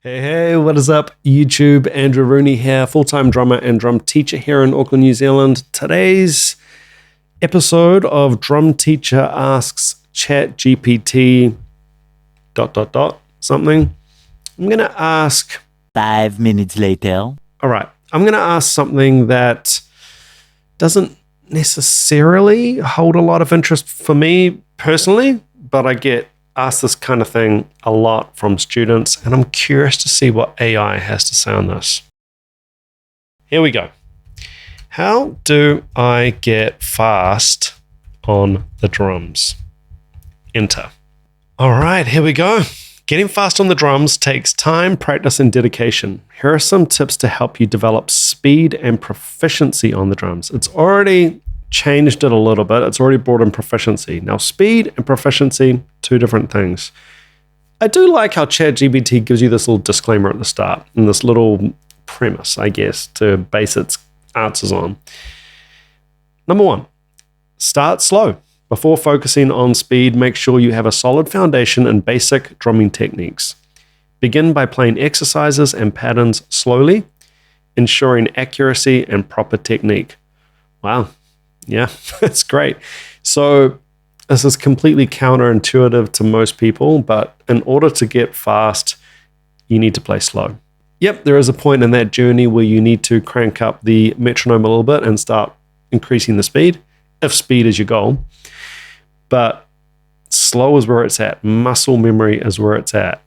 Hey, what is up, YouTube? Andrew Rooney here, full-time drummer and drum teacher here in Auckland, New Zealand. Today's episode of Drum Teacher Asks ChatGPT ... something. I'm going to ask... 5 minutes later. All right, I'm going to ask something that doesn't necessarily hold a lot of interest for me personally, but I get asked this kind of thing a lot from students, and I'm curious to see what AI has to say on this. Here we go. How do I get fast on the drums? Enter. All right, here we go. Getting fast on the drums takes time, practice, and dedication. Here are some tips to help you develop speed and proficiency on the drums. It's already changed it a little bit. It's already brought in proficiency. Now, speed and proficiency, two different things. I do like how ChatGPT gives you this little disclaimer at the start and this little premise, I guess, to base its answers on. Number one, start slow. Before focusing on speed, make sure you have a solid foundation and basic drumming techniques. Begin by playing exercises and patterns slowly, ensuring accuracy and proper technique. Wow. Yeah, that's great. So this is completely counterintuitive to most people, but in order to get fast, you need to play slow. Yep, there is a point in that journey where you need to crank up the metronome a little bit and start increasing the speed, if speed is your goal. But slow is where it's at. Muscle memory is where it's at.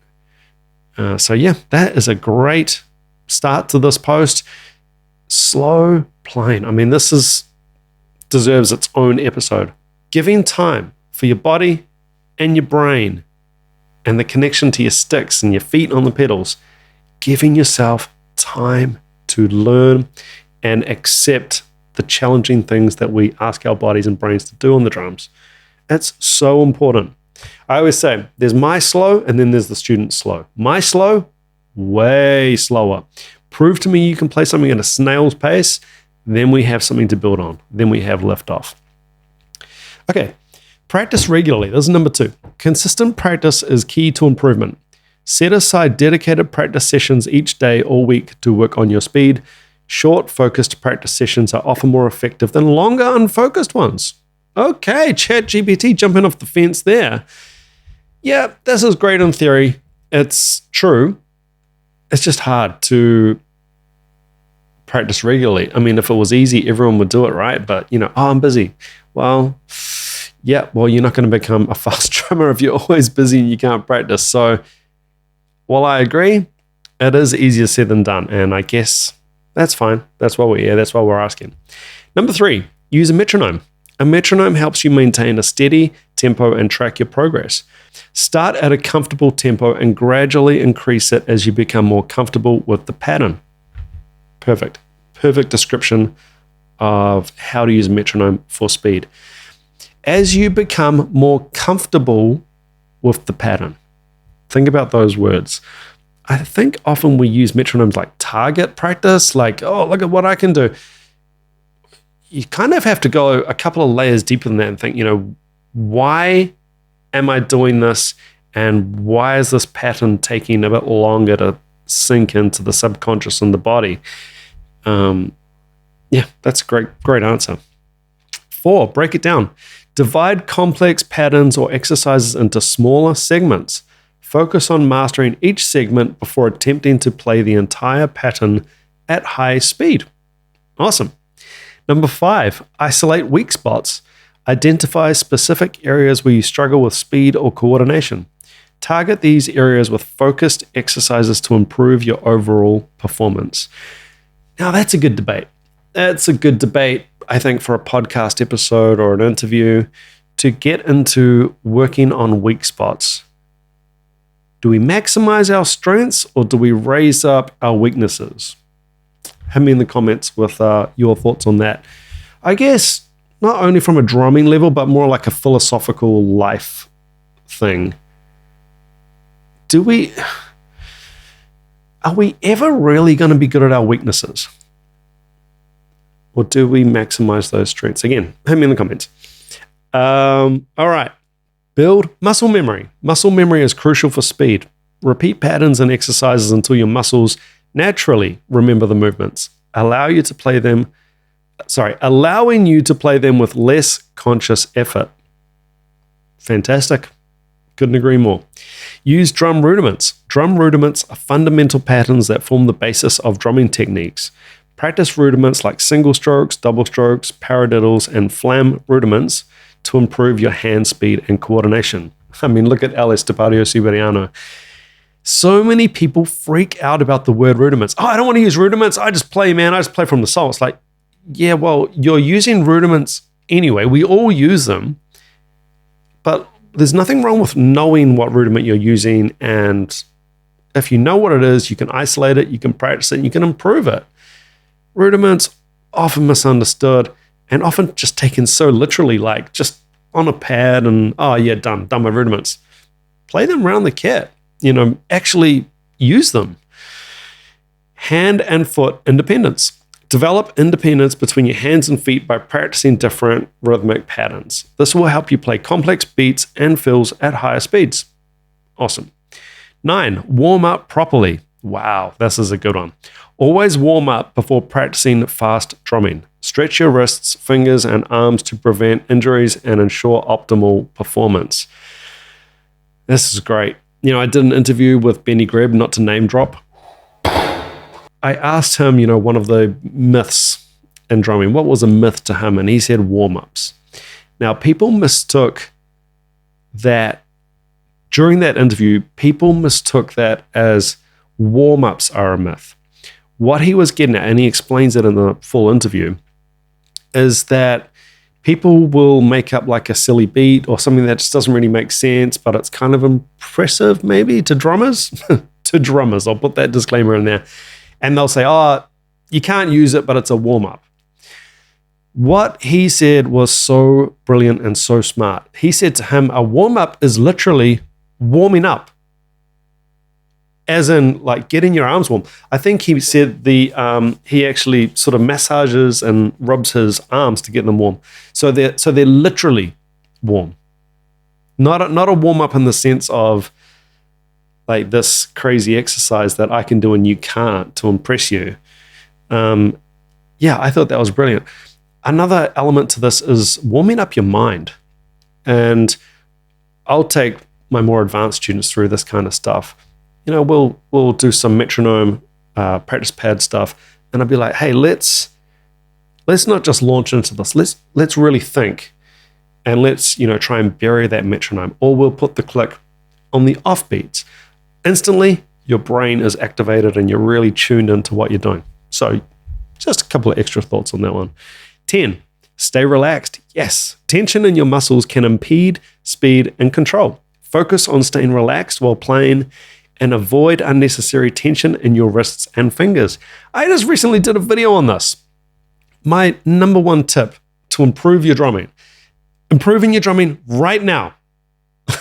So yeah, that is a great start to this post. Slow playing. I mean, this deserves its own episode. Giving time for your body and your brain and the connection to your sticks and your feet on the pedals. Giving yourself time to learn and accept the challenging things that we ask our bodies and brains to do on the drums. It's so important. I always say there's my slow and then there's the student slow. My slow, way slower. Prove to me you can play something at a snail's pace, then we have something to build on. Then we have liftoff. Okay, practice regularly. This is number 2. Consistent practice is key to improvement. Set aside dedicated practice sessions each day or week to work on your speed. Short, focused practice sessions are often more effective than longer, unfocused ones. Okay, ChatGPT jumping off the fence there. Yeah, this is great in theory. It's true. It's just hard to practice regularly. I mean, if it was easy, everyone would do it, right? But, I'm busy. Well, yeah, you're not going to become a fast drummer if you're always busy and you can't practice. So, while I agree, it is easier said than done. And I guess that's fine. That's why we're here. That's why we're asking. Number 3, use a metronome. A metronome helps you maintain a steady tempo and track your progress. Start at a comfortable tempo and gradually increase it as you become more comfortable with the pattern. Perfect. Perfect description of how to use a metronome for speed. As you become more comfortable with the pattern, think about those words. I think often we use metronomes like target practice, like, oh, look at what I can do. You kind of have to go a couple of layers deeper than that and think, why am I doing this? And why is this pattern taking a bit longer to sink into the subconscious and the body? Yeah, that's a great answer. 4, break it down. Divide complex patterns or exercises into smaller segments. Focus on mastering each segment before attempting to play the entire pattern at high speed. Awesome. Number 5, isolate weak spots. Identify specific areas where you struggle with speed or coordination. Target these areas with focused exercises to improve your overall performance. Now, that's a good debate. That's a good debate, I think, for a podcast episode or an interview to get into working on weak spots. Do we maximize our strengths or do we raise up our weaknesses? Have me in the comments with your thoughts on that. I guess not only from a drumming level, but more like a philosophical life thing. Are we ever really going to be good at our weaknesses? Or do we maximize those strengths? Again, hit me in the comments. All right. Build muscle memory. Muscle memory is crucial for speed. Repeat patterns and exercises until your muscles naturally remember the movements, allowing you to play them with less conscious effort. Fantastic. Couldn't agree more. Use drum rudiments. Drum rudiments are fundamental patterns that form the basis of drumming techniques. Practice rudiments like single strokes, double strokes, paradiddles, and flam rudiments to improve your hand speed and coordination. I mean, look at El Estepario Siberiano. So many people freak out about the word rudiments. Oh, I don't want to use rudiments. I just play, man. I just play from the soul. It's like, yeah, well, you're using rudiments anyway. We all use them. But there's nothing wrong with knowing what rudiment you're using. And if you know what it is, you can isolate it, you can practice it, and you can improve it. Rudiments often misunderstood and often just taken so literally, like just on a pad and, oh yeah, done with rudiments. Play them around the kit, actually use them. Hand and foot independence. Develop independence between your hands and feet by practicing different rhythmic patterns. This will help you play complex beats and fills at higher speeds. Awesome. 9, warm up properly. Wow, this is a good one. Always warm up before practicing fast drumming. Stretch your wrists, fingers, and arms to prevent injuries and ensure optimal performance. This is great. I did an interview with Benny Greb, not to name drop. I asked him, one of the myths in drumming. What was a myth to him? And he said warm-ups. Now, people mistook that, during that interview, people mistook that as warm-ups are a myth. What he was getting at, and he explains it in the full interview, is that people will make up like a silly beat or something that just doesn't really make sense, but it's kind of impressive maybe to drummers. To drummers, I'll put that disclaimer in there. And they'll say, oh, you can't use it, but it's a warm-up. What he said was so brilliant and so smart. He said to him, a warm-up is literally warming up. As in, like, getting your arms warm. I think he said he actually sort of massages and rubs his arms to get them warm. So they're literally warm. Not a warm-up in the sense of like this crazy exercise that I can do and you can't to impress you. I thought that was brilliant. Another element to this is warming up your mind. And I'll take my more advanced students through this kind of stuff. We'll do some metronome practice pad stuff, and I'll be like, hey, let's not just launch into this. Let's really think, and let's try and bury that metronome. Or we'll put the click on the off beats. Instantly, your brain is activated and you're really tuned into what you're doing. So, just a couple of extra thoughts on that one. 10, stay relaxed. Yes, tension in your muscles can impede speed and control. Focus on staying relaxed while playing and avoid unnecessary tension in your wrists and fingers. I just recently did a video on this. My number one tip to improve your drumming. Improving your drumming right now.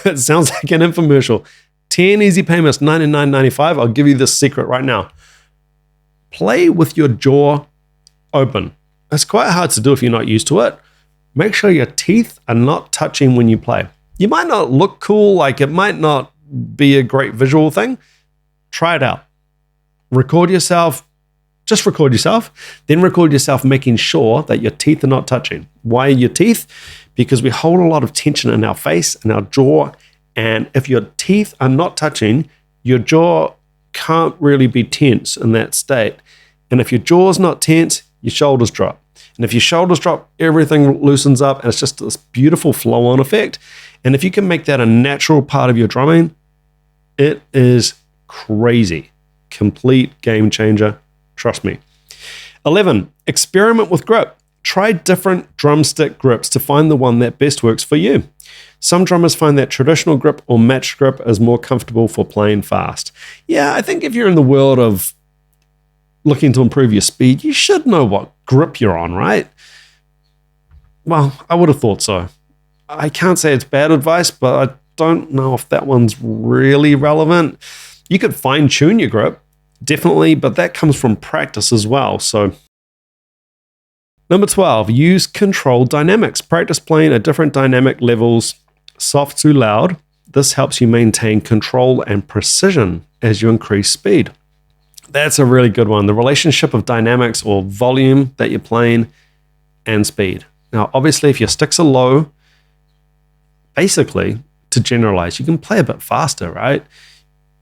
It sounds like an infomercial. 10 easy payments, $99.95. I'll give you this secret right now. Play with your jaw open. It's quite hard to do if you're not used to it. Make sure your teeth are not touching when you play. You might not look cool, like it might not be a great visual thing. Try it out. Record yourself. Just record yourself. Then record yourself making sure that your teeth are not touching. Why your teeth? Because we hold a lot of tension in our face and our jaw. And if your teeth are not touching, your jaw can't really be tense in that state. And if your jaw's not tense, your shoulders drop. And if your shoulders drop, everything loosens up, and it's just this beautiful flow-on effect. And if you can make that a natural part of your drumming, it is crazy. Complete game changer. Trust me. 11, experiment with grip. Try different drumstick grips to find the one that best works for you. Some drummers find that traditional grip or matched grip is more comfortable for playing fast. Yeah, I think if you're in the world of looking to improve your speed, you should know what grip you're on, right? Well, I would have thought so. I can't say it's bad advice, but I don't know if that one's really relevant. You could fine-tune your grip, definitely, but that comes from practice as well. So, number 12, use control dynamics. Practice playing at different dynamic levels, soft to loud. This helps you maintain control and precision as you increase speed. That's a really good one. The relationship of dynamics or volume that you're playing and speed. Now, obviously, if your sticks are low, basically, to generalize, you can play a bit faster, right?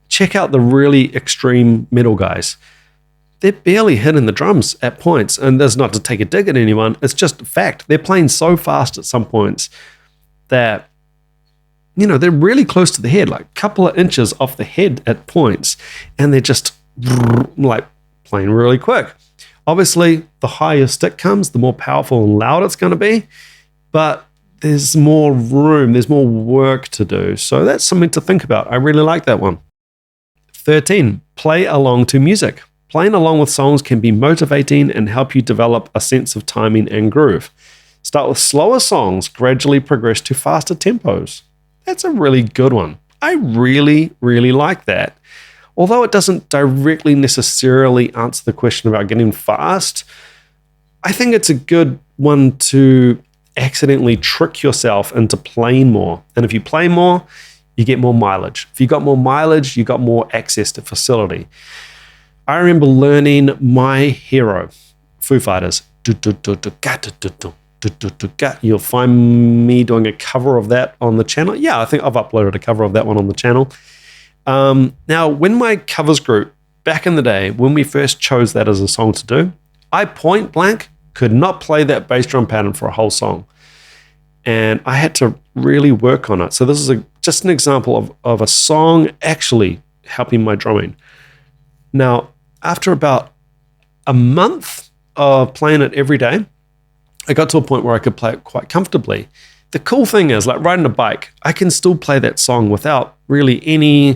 Check out the really extreme metal guys. They're barely hitting the drums at points. And that's not to take a dig at anyone. It's just a fact. They're playing so fast at some points that, they're really close to the head, like a couple of inches off the head at points. And they're just like playing really quick. Obviously, the higher your stick comes, the more powerful and loud it's going to be. But there's more room, there's more work to do. So that's something to think about. I really like that one. 13, play along to music. Playing along with songs can be motivating and help you develop a sense of timing and groove. Start with slower songs, gradually progress to faster tempos. That's a really good one. I really, really like that. Although it doesn't directly necessarily answer the question about getting fast, I think it's a good one to accidentally trick yourself into playing more. And if you play more, you get more mileage. If you got more mileage, you got more access to facility. I remember learning My Hero, Foo Fighters. You'll find me doing a cover of that on the channel. Yeah, I think I've uploaded a cover of that one on the channel. Now, when my covers group, back in the day, when we first chose that as a song to do, I point blank could not play that bass drum pattern for a whole song. And I had to really work on it. So this is just an example of a song actually helping my drumming. Now, after about a month of playing it every day, I got to a point where I could play it quite comfortably. The cool thing is, like riding a bike, I can still play that song without really any,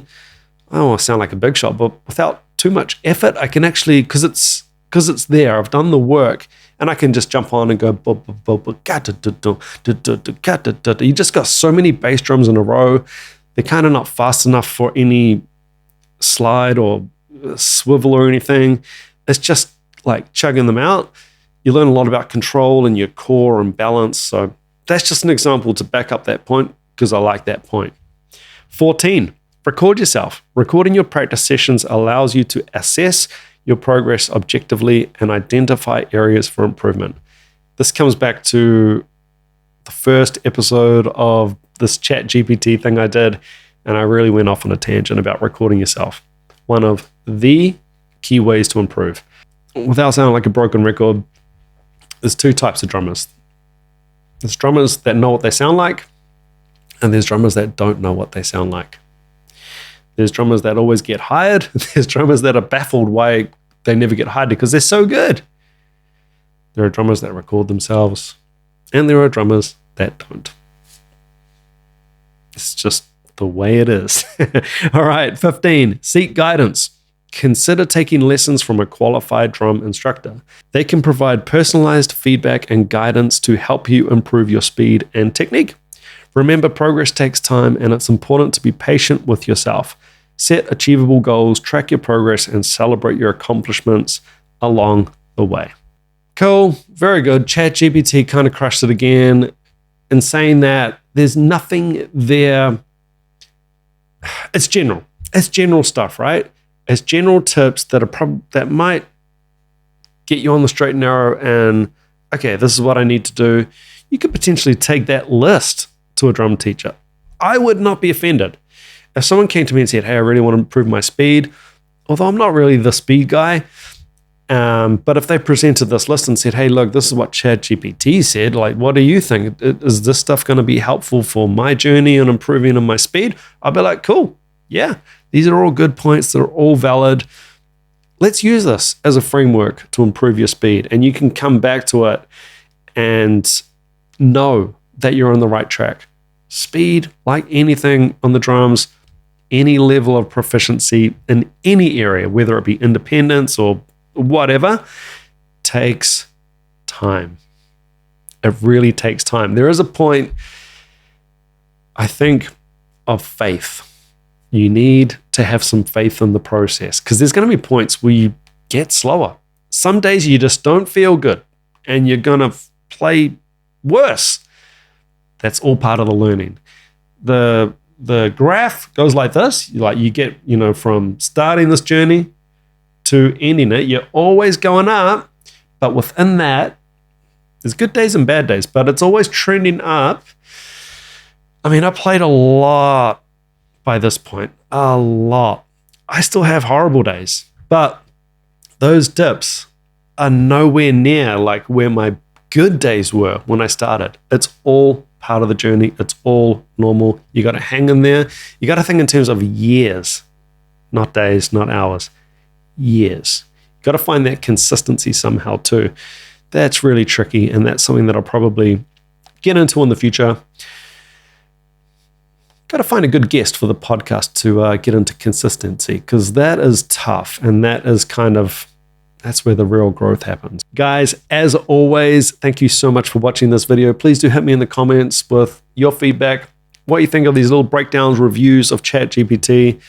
I don't want to sound like a big shot, but without too much effort. I can actually, because it's there, I've done the work, and I can just jump on and go, you just got so many bass drums in a row. They're kind of not fast enough for any slide or swivel or anything. It's just like chugging them out. You learn a lot about control and your core and balance. So that's just an example to back up that point because I like that point. 14, record yourself. Recording your practice sessions allows you to assess your progress objectively and identify areas for improvement. This comes back to the first episode of this ChatGPT thing I did, and I really went off on a tangent about recording yourself. One of the key ways to improve. Without sounding like a broken record, there's two types of drummers. There's drummers that know what they sound like, and there's drummers that don't know what they sound like. There's drummers that always get hired. There's drummers that are baffled why they never get hired because they're so good. There are drummers that record themselves, and there are drummers that don't. It's just the way it is. All right, 15, seek guidance. Consider taking lessons from a qualified drum instructor. They can provide personalized feedback and guidance to help you improve your speed and technique. Remember, progress takes time, and it's important to be patient with yourself. Set achievable goals, track your progress, and celebrate your accomplishments along the way. Cool, very good. ChatGPT kind of crushed it again in saying that there's nothing there. It's general. It's general stuff, right? It's general tips that that might get you on the straight and narrow and, okay, this is what I need to do. You could potentially take that list to a drum teacher. I would not be offended. If someone came to me and said, hey, I really want to improve my speed, although I'm not really the speed guy, but if they presented this list and said, hey, look, this is what ChatGPT said, like, what do you think? Is this stuff going to be helpful for my journey and improving on my speed? I'll be like, cool. Yeah, these are all good points. They're all valid. Let's use this as a framework to improve your speed. And you can come back to it and know that you're on the right track. Speed, like anything on the drums, any level of proficiency in any area, whether it be independence or whatever, takes time. It really takes time. There is a point, I think, of faith. You need to have some faith in the process because there's going to be points where you get slower. Some days you just don't feel good and you're going to play worse. That's all part of the learning. The the graph goes like this. You get, from starting this journey to ending it, you're always going up. But within that, there's good days and bad days, but it's always trending up. I mean, I played a lot by this point, a lot. I still have horrible days, but those dips are nowhere near like where my good days were when I started. It's all part of the journey. It's all normal. You got to hang in there. You got to think in terms of years, not days, not hours, years. You got to find that consistency somehow too. That's really tricky, and that's something that I'll probably get into in the future. Got to find a good guest for the podcast to get into consistency, because that is tough, and that is that's where the real growth happens. Guys, as always, thank you so much for watching this video. Please do hit me in the comments with your feedback, what you think of these little breakdowns, reviews of ChatGPT,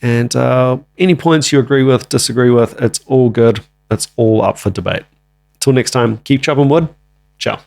and any points you agree with, disagree with. It's all good. It's all up for debate. Till next time, keep chopping wood. Ciao.